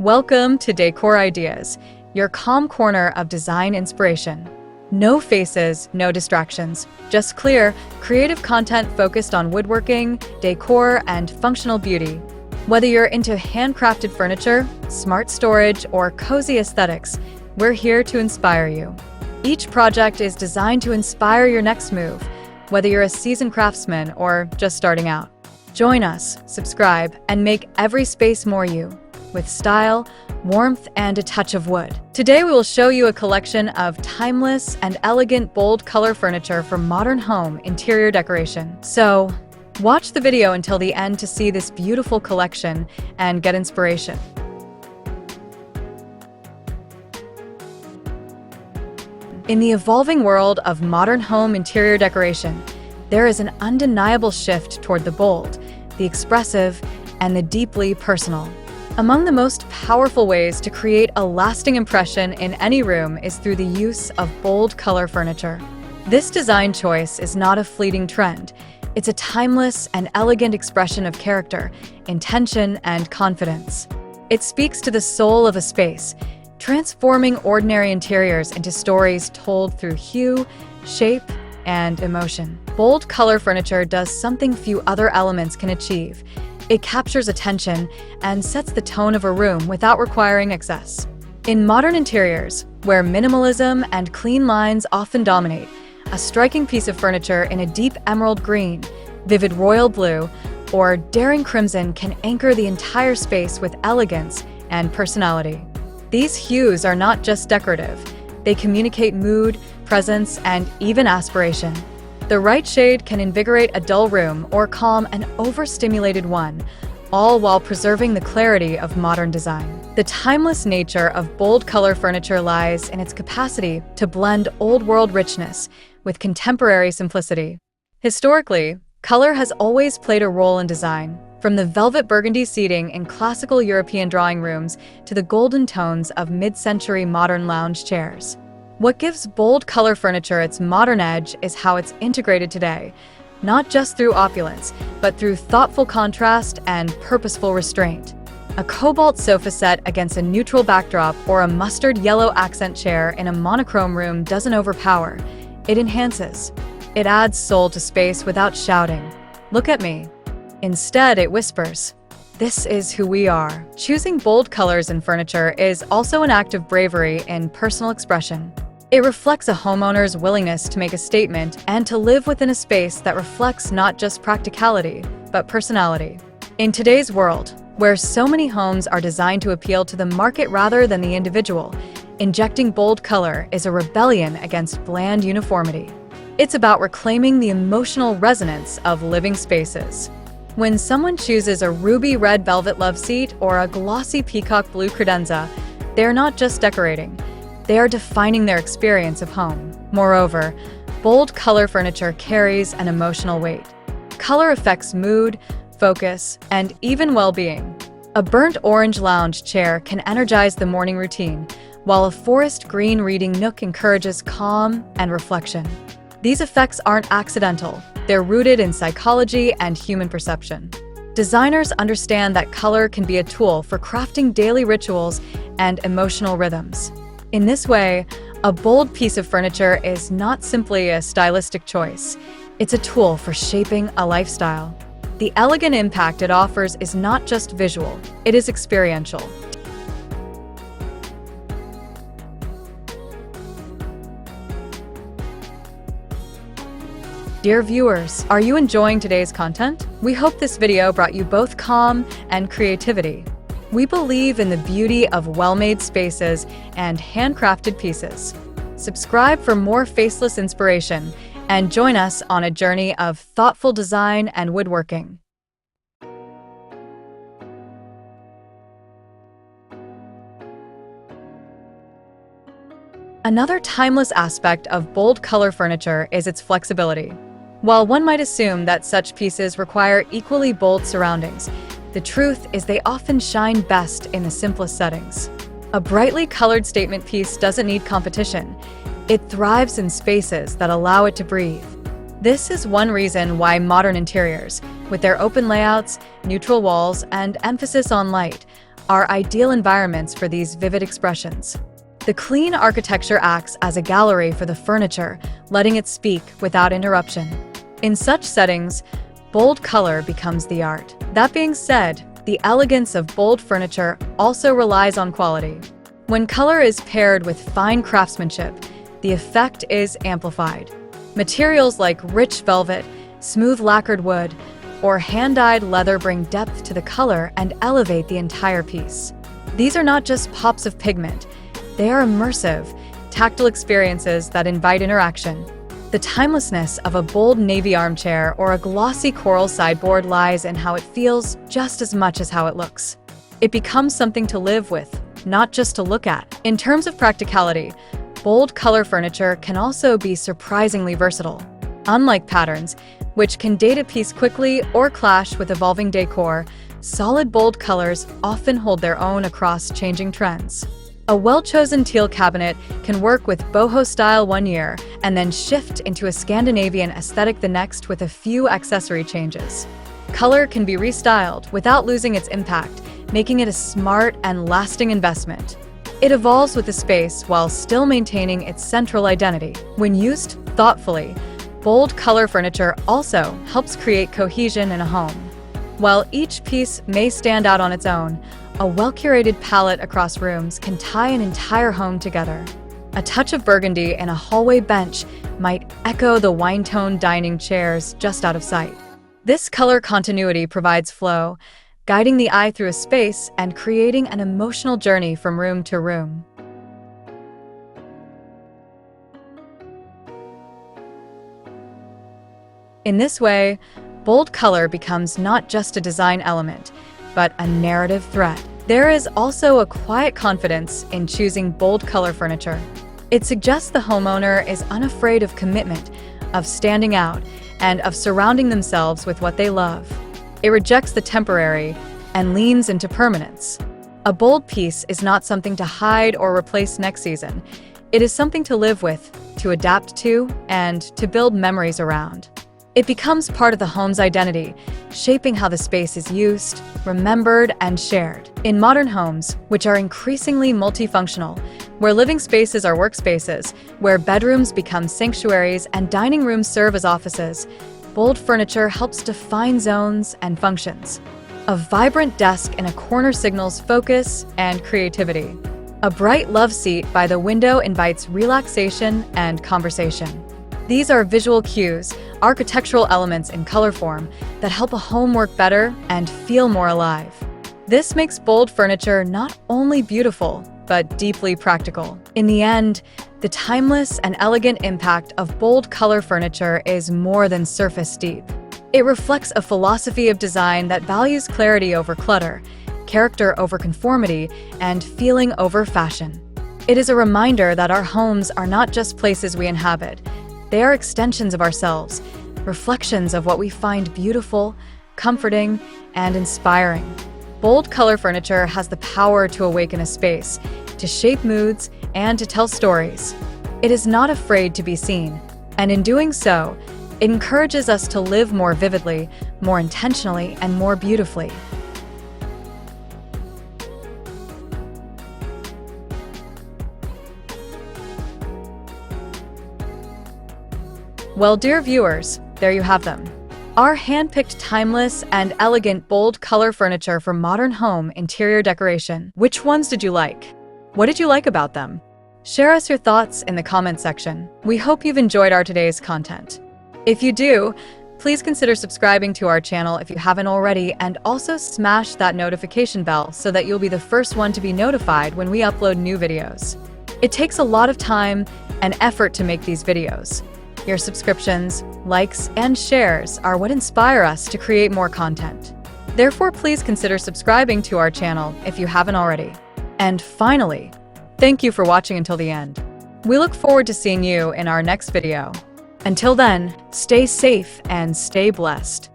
Welcome to Decor Ideas, your calm corner of design inspiration. No faces, no distractions, just clear, creative content focused on woodworking, decor, and functional beauty. Whether you're into handcrafted furniture, smart storage, or cozy aesthetics, we're here to inspire you. Each project is designed to inspire your next move, whether you're a seasoned craftsman or just starting out. Join us, subscribe, and make every space more you, with style, warmth, and a touch of wood. Today we will show you a collection of timeless and elegant bold color furniture for modern home interior decoration. So, watch the video until the end to see this beautiful collection and get inspiration. In the evolving world of modern home interior decoration, there is an undeniable shift toward the bold, the expressive, and the deeply personal. Among the most powerful ways to create a lasting impression in any room is through the use of bold color furniture. This design choice is not a fleeting trend. It's a timeless and elegant expression of character, intention, and confidence. It speaks to the soul of a space, transforming ordinary interiors into stories told through hue, shape, and emotion. Bold color furniture does something few other elements can achieve. It captures attention and sets the tone of a room without requiring excess. In modern interiors, where minimalism and clean lines often dominate, a striking piece of furniture in a deep emerald green, vivid royal blue, or daring crimson can anchor the entire space with elegance and personality. These hues are not just decorative. They communicate mood, presence, and even aspiration. The right shade can invigorate a dull room or calm an overstimulated one, all while preserving the clarity of modern design. The timeless nature of bold color furniture lies in its capacity to blend old-world richness with contemporary simplicity. Historically, color has always played a role in design, from the velvet burgundy seating in classical European drawing rooms to the golden tones of mid-century modern lounge chairs. What gives bold color furniture its modern edge is how it's integrated today, not just through opulence, but through thoughtful contrast and purposeful restraint. A cobalt sofa set against a neutral backdrop or a mustard yellow accent chair in a monochrome room doesn't overpower. It enhances. It adds soul to space without shouting, "Look at me." Instead, it whispers, "This is who we are." Choosing bold colors in furniture is also an act of bravery in personal expression. It reflects a homeowner's willingness to make a statement and to live within a space that reflects not just practicality, but personality. In today's world, where so many homes are designed to appeal to the market rather than the individual, injecting bold color is a rebellion against bland uniformity. It's about reclaiming the emotional resonance of living spaces. When someone chooses a ruby red velvet love seat or a glossy peacock blue credenza, they're not just decorating. They are defining their experience of home. Moreover, bold color furniture carries an emotional weight. Color affects mood, focus, and even well-being. A burnt orange lounge chair can energize the morning routine, while a forest green reading nook encourages calm and reflection. These effects aren't accidental. They're rooted in psychology and human perception. Designers understand that color can be a tool for crafting daily rituals and emotional rhythms. In this way, a bold piece of furniture is not simply a stylistic choice. It's a tool for shaping a lifestyle. The elegant impact it offers is not just visual, it is experiential. Dear viewers, are you enjoying today's content? We hope this video brought you both calm and creativity. We believe in the beauty of well-made spaces and handcrafted pieces. Subscribe for more faceless inspiration and join us on a journey of thoughtful design and woodworking. Another timeless aspect of bold color furniture is its flexibility. While one might assume that such pieces require equally bold surroundings, the truth is they often shine best in the simplest settings. A brightly colored statement piece doesn't need competition. It thrives in spaces that allow it to breathe. This is one reason why modern interiors, with their open layouts, neutral walls, and emphasis on light, are ideal environments for these vivid expressions. The clean architecture acts as a gallery for the furniture, letting it speak without interruption. In such settings, bold color becomes the art. That being said, the elegance of bold furniture also relies on quality. When color is paired with fine craftsmanship, the effect is amplified. Materials like rich velvet, smooth lacquered wood, or hand-dyed leather bring depth to the color and elevate the entire piece. These are not just pops of pigment, they are immersive, tactile experiences that invite interaction. The timelessness of a bold navy armchair or a glossy coral sideboard lies in how it feels just as much as how it looks. It becomes something to live with, not just to look at. In terms of practicality, bold color furniture can also be surprisingly versatile. Unlike patterns, which can date a piece quickly or clash with evolving decor, solid bold colors often hold their own across changing trends. A well-chosen teal cabinet can work with boho style one year and then shift into a Scandinavian aesthetic the next with a few accessory changes. Color can be restyled without losing its impact, making it a smart and lasting investment. It evolves with the space while still maintaining its central identity. When used thoughtfully, bold color furniture also helps create cohesion in a home. While each piece may stand out on its own, a well-curated palette across rooms can tie an entire home together. A touch of burgundy in a hallway bench might echo the wine-toned dining chairs just out of sight. This color continuity provides flow, guiding the eye through a space and creating an emotional journey from room to room. In this way, bold color becomes not just a design element, but a narrative thread. There is also a quiet confidence in choosing bold color furniture. It suggests the homeowner is unafraid of commitment, of standing out, and of surrounding themselves with what they love. It rejects the temporary and leans into permanence. A bold piece is not something to hide or replace next season. It is something to live with, to adapt to, and to build memories around. It becomes part of the home's identity, shaping how the space is used, remembered, and shared. In modern homes, which are increasingly multifunctional, where living spaces are workspaces, where bedrooms become sanctuaries and dining rooms serve as offices, bold furniture helps define zones and functions. A vibrant desk in a corner signals focus and creativity. A bright love seat by the window invites relaxation and conversation. These are visual cues, architectural elements in color form that help a home work better and feel more alive. This makes bold furniture not only beautiful, but deeply practical. In the end, the timeless and elegant impact of bold color furniture is more than surface deep. It reflects a philosophy of design that values clarity over clutter, character over conformity, and feeling over fashion. It is a reminder that our homes are not just places we inhabit. They are extensions of ourselves, reflections of what we find beautiful, comforting, and inspiring. Bold color furniture has the power to awaken a space, to shape moods, and to tell stories. It is not afraid to be seen, and in doing so, it encourages us to live more vividly, more intentionally, and more beautifully. Well, dear viewers, there you have them. Our hand-picked timeless and elegant bold color furniture for modern home interior decoration. Which ones did you like? What did you like about them? Share us your thoughts in the comment section. We hope you've enjoyed our today's content. If you do, please consider subscribing to our channel if you haven't already, and also smash that notification bell so that you'll be the first one to be notified when we upload new videos. It takes a lot of time and effort to make these videos. Your subscriptions, likes, and shares are what inspire us to create more content. Therefore, please consider subscribing to our channel if you haven't already. And finally, thank you for watching until the end. We look forward to seeing you in our next video. Until then, stay safe and stay blessed.